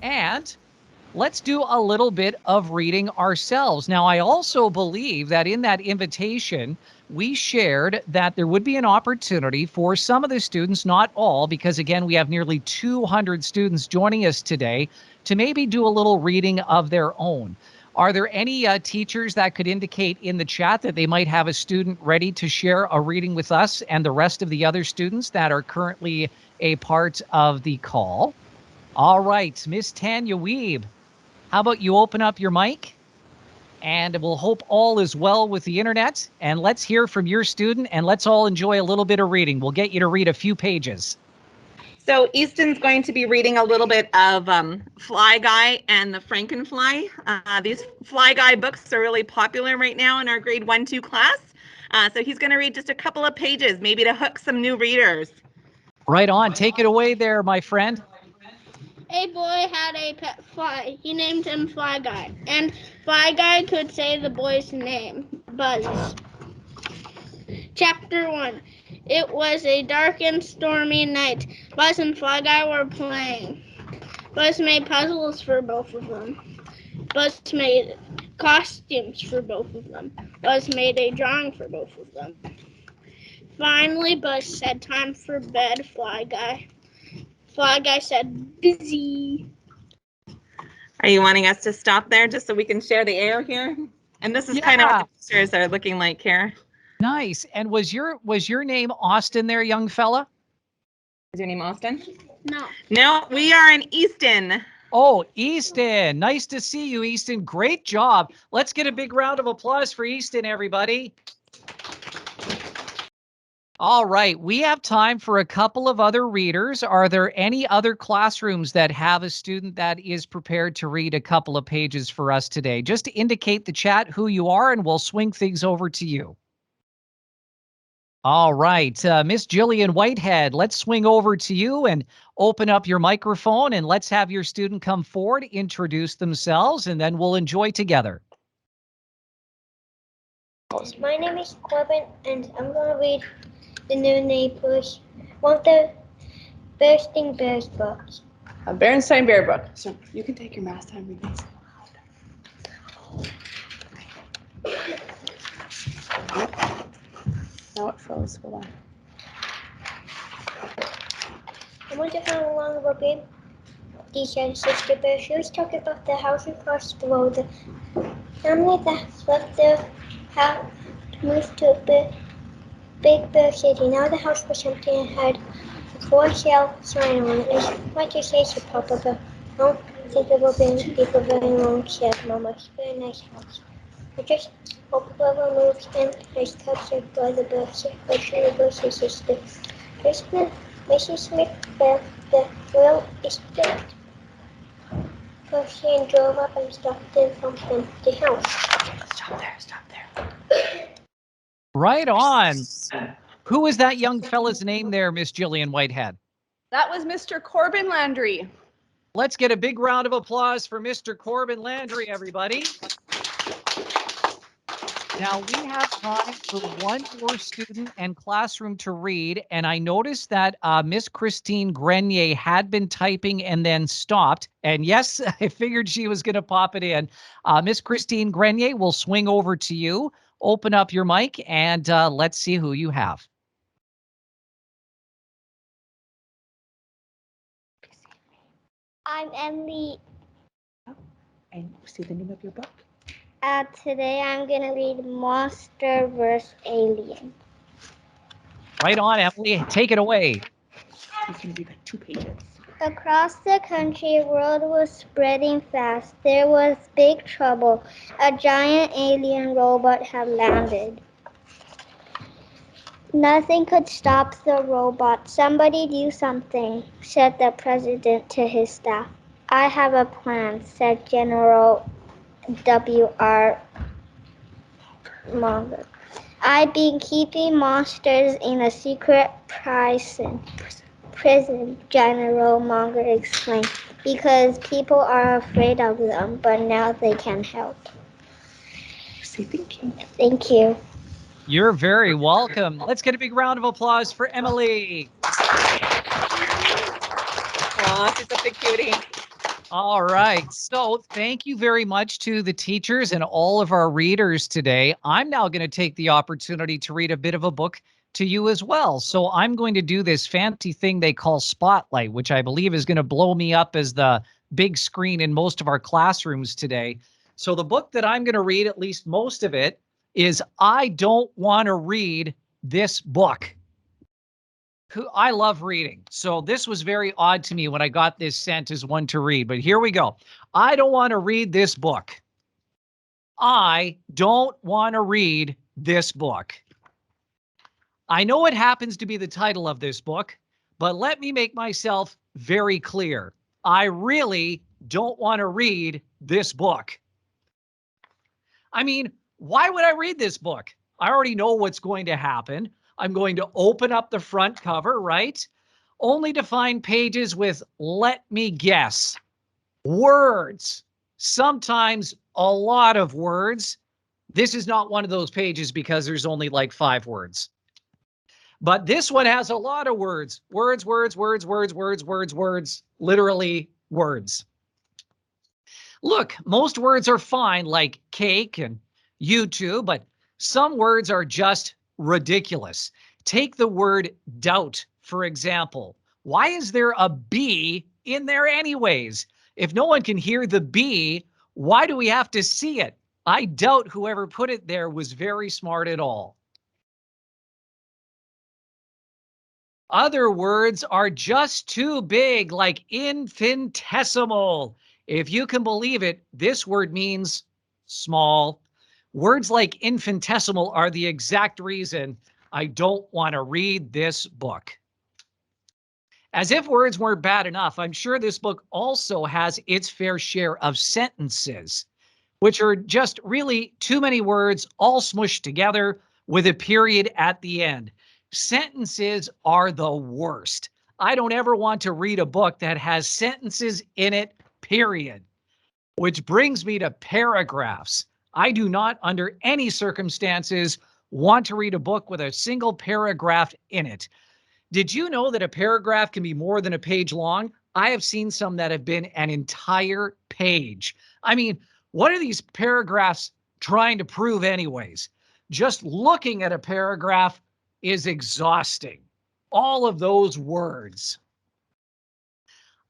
and let's do a little bit of reading ourselves. Now, I also believe that in that invitation, we shared that there would be an opportunity for some of the students, not all, because again, we have nearly 200 students joining us today, to maybe do a little reading of their own. Are there any teachers that could indicate in the chat that they might have a student ready to share a reading with us and the rest of the other students that are currently a part of the call? All right, Miss Tanya Weeb, how about you open up your mic? And we'll hope all is well with the internet. And let's hear from your student, and let's all enjoy a little bit of reading. We'll get you to read a few pages. So Easton's going to be reading a little bit of Fly Guy and the Frankenfly. These Fly Guy books are really popular right now in our grade 1-2 class. So he's going to read just a couple of pages, maybe to hook some new readers. Right on. Take it away there, my friend. A boy had a pet fly. He named him Fly Guy. And Fly Guy could say the boy's name, Buzz. Chapter 1. It was a dark and stormy night. Buzz and Fly Guy were playing. Buzz made puzzles for both of them. Buzz made costumes for both of them. Buzz made a drawing for both of them. Finally, Buzz said, "Time for bed, Fly Guy." Fly Guy said, "Busy." Are you wanting us to stop there just so we can share the air here? And this is kind of what the pictures are looking like here. Nice. And was your name Austin there, young fella? Is your name Austin? No. No, we are in Easton. Oh, Easton. Nice to see you, Easton. Great job. Let's get a big round of applause for Easton, everybody. All right, we have time for a couple of other readers. Are there any other classrooms that have a student that is prepared to read a couple of pages for us today? Just to indicate the chat who you are, and we'll swing things over to you. All right, Miss Jillian Whitehead, let's swing over to you and open up your microphone, and let's have your student come forward, introduce themselves, and then we'll enjoy together. My name is Corbin, and I'm going to read The New Neighbors, one of the Bursting Bears books. A Berenstain Bear book. So you can take your mask and read these. Now it froze. Hold on. I want to find along the road, said Sister Bear. She was talking about the house across the road. The family that left their house moved to a big bear city. Now the house was empty and had a for sale sign on it. What you say, said Papa Bear. I don't think there will be any people very long, said Mama. It's a very nice house. I just hope whoever moves in is captured by the bear, said Bertie's sister. Mrs. Smith Bear, the will is dead. Percy drove up and stopped in front of the house. Stop there. Right on. Who is that young fella's name there, Miss Jillian Whitehead? That was Mr. Corbin Landry. Let's get a big round of applause for Mr. Corbin Landry, everybody. Now, we have time for one more student and classroom to read, and I noticed that Miss Christine Grenier had been typing and then stopped. And yes, I figured she was going to pop it in. Miss Christine Grenier, we'll swing over to you. Open up your mic, and let's see who you have. I'm Emily. And see the name of your book? Today I'm going to read Monster vs. Alien. Right on, Emily. Take it away. You can read like 2 pages. Across the country, word was spreading fast. There was big trouble. A giant alien robot had landed. Nothing could stop the robot. Somebody do something, said the president to his staff. I have a plan, said General W.R. Munger. I've been keeping monsters in a secret prison, General Munger explained, because people are afraid of them, but now they can help. Say thank you. Thank you. You're very welcome. Let's get a big round of applause for Emily. Aw, she's such a cutie. All right. So thank you very much to the teachers and all of our readers today. I'm now going to take the opportunity to read a bit of a book to you as well. So I'm going to do this fancy thing they call Spotlight, which I believe is going to blow me up as the big screen in most of our classrooms today. So the book that I'm going to read, at least most of it, is I Don't Want to Read This Book. I love reading. So this was very odd to me when I got this sent as one to read, but here we go. I don't want to read this book. I don't want to read this book. I know it happens to be the title of this book, but let me make myself very clear. I really don't want to read this book. I mean, why would I read this book? I already know what's going to happen. I'm going to open up the front cover, right? Only to find pages with, let me guess, words. Sometimes a lot of words. This is not one of those pages because there's only like 5 words. But this one has a lot of words. Words, words, words, words, words, words, words. Literally words. Look, most words are fine, like cake and YouTube, but some words are just ridiculous. Take the word doubt, for example. Why is there a B in there anyways? If no one can hear the B, why do we have to see it? I doubt whoever put it there was very smart at all. Other words are just too big, like infinitesimal. If you can believe it, this word means small. Words like infinitesimal are the exact reason I don't want to read this book. As if words weren't bad enough, I'm sure this book also has its fair share of sentences, which are just really too many words all smushed together with a period at the end. Sentences are the worst. I don't ever want to read a book that has sentences in it, period. Which brings me to paragraphs. I do not, under any circumstances, want to read a book with a single paragraph in it. Did you know that a paragraph can be more than a page long? I have seen some that have been an entire page. I mean, what are these paragraphs trying to prove anyways? Just looking at a paragraph is exhausting. All of those words.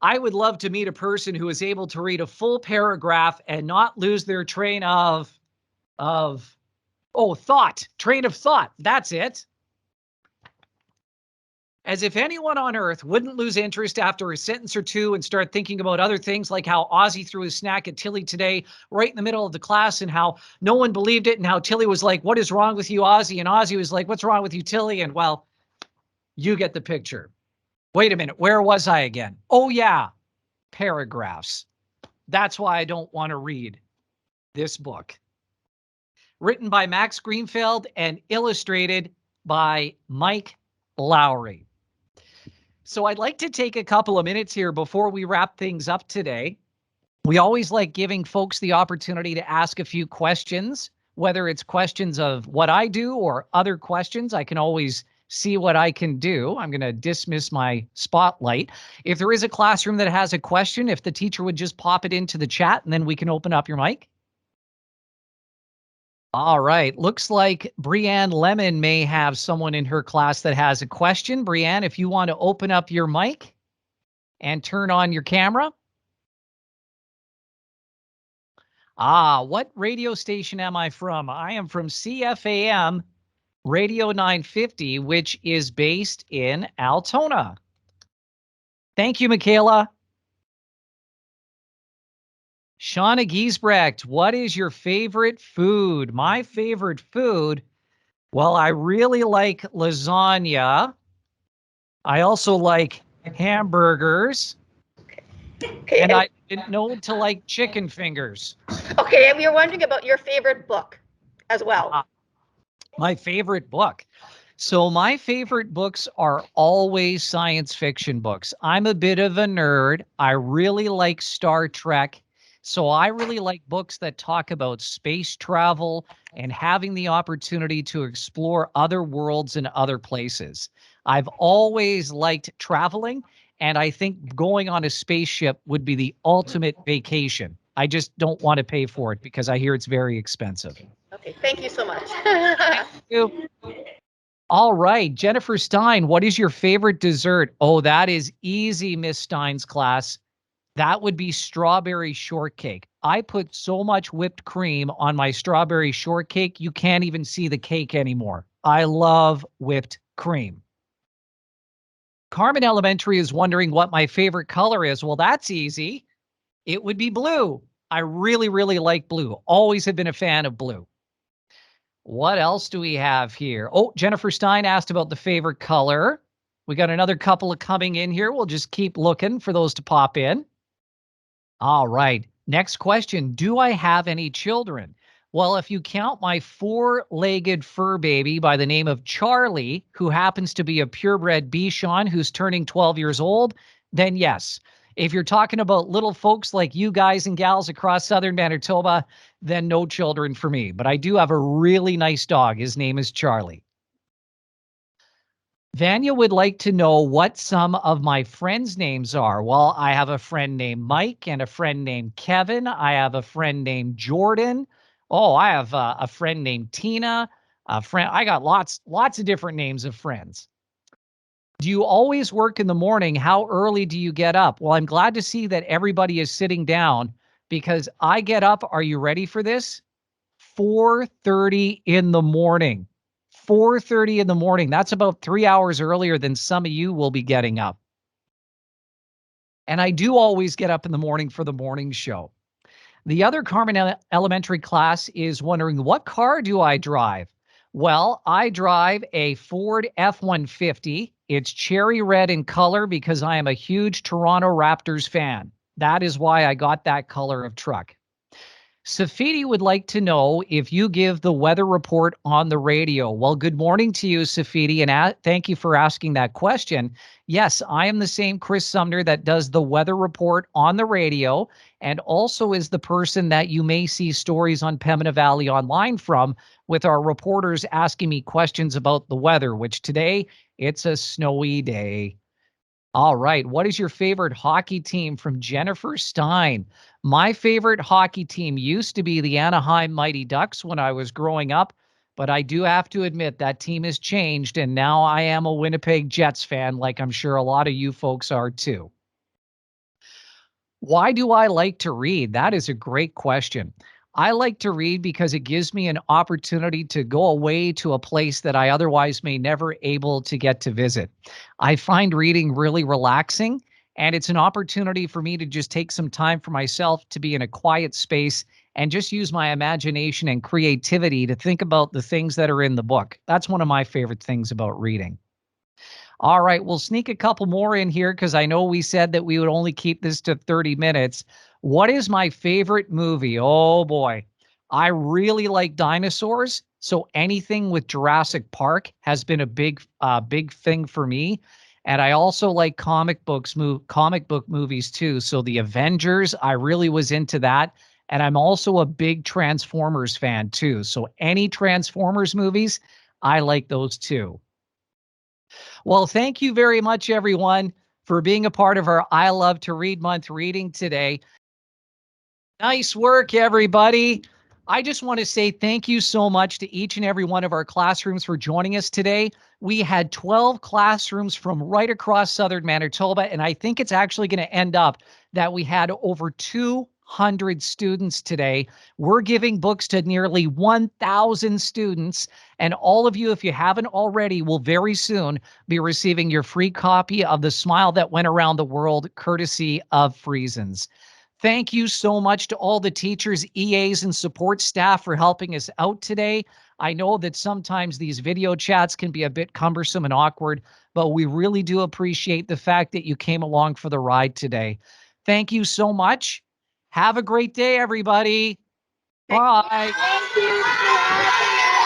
I would love to meet a person who is able to read a full paragraph and not lose their train of thought. Train of thought. That's it. As if anyone on earth wouldn't lose interest after a sentence or two and start thinking about other things, like how Ozzy threw his snack at Tilly today right in the middle of the class and how no one believed it and how Tilly was like, "What is wrong with you, Ozzy?" And Ozzy was like, "What's wrong with you, Tilly?" And well, you get the picture. Wait a minute, where was I again? Oh yeah, paragraphs. That's why I don't want to read this book. Written by Max Greenfeld and illustrated by Mike Lowry. So I'd like to take a couple of minutes here before we wrap things up today. We always like giving folks the opportunity to ask a few questions, whether it's questions of what I do or other questions. I can always see what I can do. I'm going to dismiss my spotlight. If there is a classroom that has a question, if the teacher would just pop it into the chat and then we can open up your mic. All right. Looks like Brianne Lemon may have someone in her class that has a question. Brianne, if you want to open up your mic and turn on your camera. What radio station am I from? I am from CFAM Radio 950, which is based in Altona. Thank you, Michaela. Shauna Giesbrecht, what is your favorite food? My favorite food? Well, I really like lasagna. I also like hamburgers. Okay. And I didn't know to like chicken fingers. Okay, and we were wondering about your favorite book as well. My favorite book. So my favorite books are always science fiction books. I'm a bit of a nerd. I really like Star Trek. So I really like books that talk about space travel and having the opportunity to explore other worlds and other places. I've always liked traveling, And I think going on a spaceship would be the ultimate vacation. I just don't want to pay for it because I hear it's very expensive. Okay, thank you so much. Thank you. All right, Jennifer Stein, what is your favorite dessert? Oh, that is easy, Miss Stein's class. That would be strawberry shortcake. I put so much whipped cream on my strawberry shortcake, you can't even see the cake anymore. I love whipped cream. Carmen Elementary is wondering what my favorite color is. Well, that's easy. It would be blue. I really, really like blue. Always have been a fan of blue. What else do we have here? Oh, Jennifer Stein asked about the favorite color. We got another couple of coming in here. We'll just keep looking for those to pop in. All right. Next question. Do I have any children? Well, if you count my four-legged fur baby by the name of Charlie, who happens to be a purebred Bichon who's turning 12 years old, then yes. If you're talking about little folks like you guys and gals across southern Manitoba, then no children for me. But I do have a really nice dog. His name is Charlie. Vanya would like to know what some of my friends' names are. Well, I have a friend named Mike and a friend named Kevin. I have a friend named Jordan. Oh, I have a friend named Tina. A friend. I got lots of different names of friends. Do you always work in the morning? How early do you get up? Well, I'm glad to see that everybody is sitting down because I get up. Are you ready for this? 4:30 in the morning. 4:30 in the morning. That's about 3 hours earlier than some of you will be getting up. And I do always get up in the morning for the morning show. The other Carmen Elementary class is wondering, what car do I drive? Well, I drive a Ford F-150. It's cherry red in color because I am a huge Toronto Raptors fan. That is why I got that color of truck. Safidi would like to know if you give the weather report on the radio. Well, good morning to you, Safidi, and thank you for asking that question. Yes, I am the same Chris Sumner that does the weather report on the radio and also is the person that you may see stories on Pembina Valley Online from with our reporters asking me questions about the weather, which today it's a snowy day. All right. What is your favorite hockey team from Jennifer Stein? My favorite hockey team used to be the Anaheim Mighty Ducks when I was growing up, but I do have to admit that team has changed, and now I am a Winnipeg Jets fan, like I'm sure a lot of you folks are too. Why do I like to read? That is a great question. I like to read because it gives me an opportunity to go away to a place that I otherwise may never able to get to visit. I find reading really relaxing, and it's an opportunity for me to just take some time for myself to be in a quiet space and just use my imagination and creativity to think about the things that are in the book. That's one of my favorite things about reading. All right, we'll sneak a couple more in here because I know we said that we would only keep this to 30 minutes. What is my favorite movie? Oh boy, I really like dinosaurs. So anything with Jurassic Park has been a big thing for me. And I also like comic book movies too. So the Avengers, I really was into that. And I'm also a big Transformers fan too. So any Transformers movies, I like those too. Well, thank you very much, everyone, for being a part of our I Love to Read Month reading today. Nice work, everybody. I just want to say thank you so much to each and every one of our classrooms for joining us today. We had 12 classrooms from right across southern Manitoba, and I think it's actually going to end up that we had over 200 students today. We're giving books to nearly 1,000 students, and all of you, if you haven't already, will very soon be receiving your free copy of The Smile That Went Around the World, courtesy of Friesens. Thank you so much to all the teachers, EAs, and support staff for helping us out today. I know that sometimes these video chats can be a bit cumbersome and awkward, but we really do appreciate the fact that you came along for the ride today. Thank you so much. Have a great day, everybody. Bye. Thank you for having us.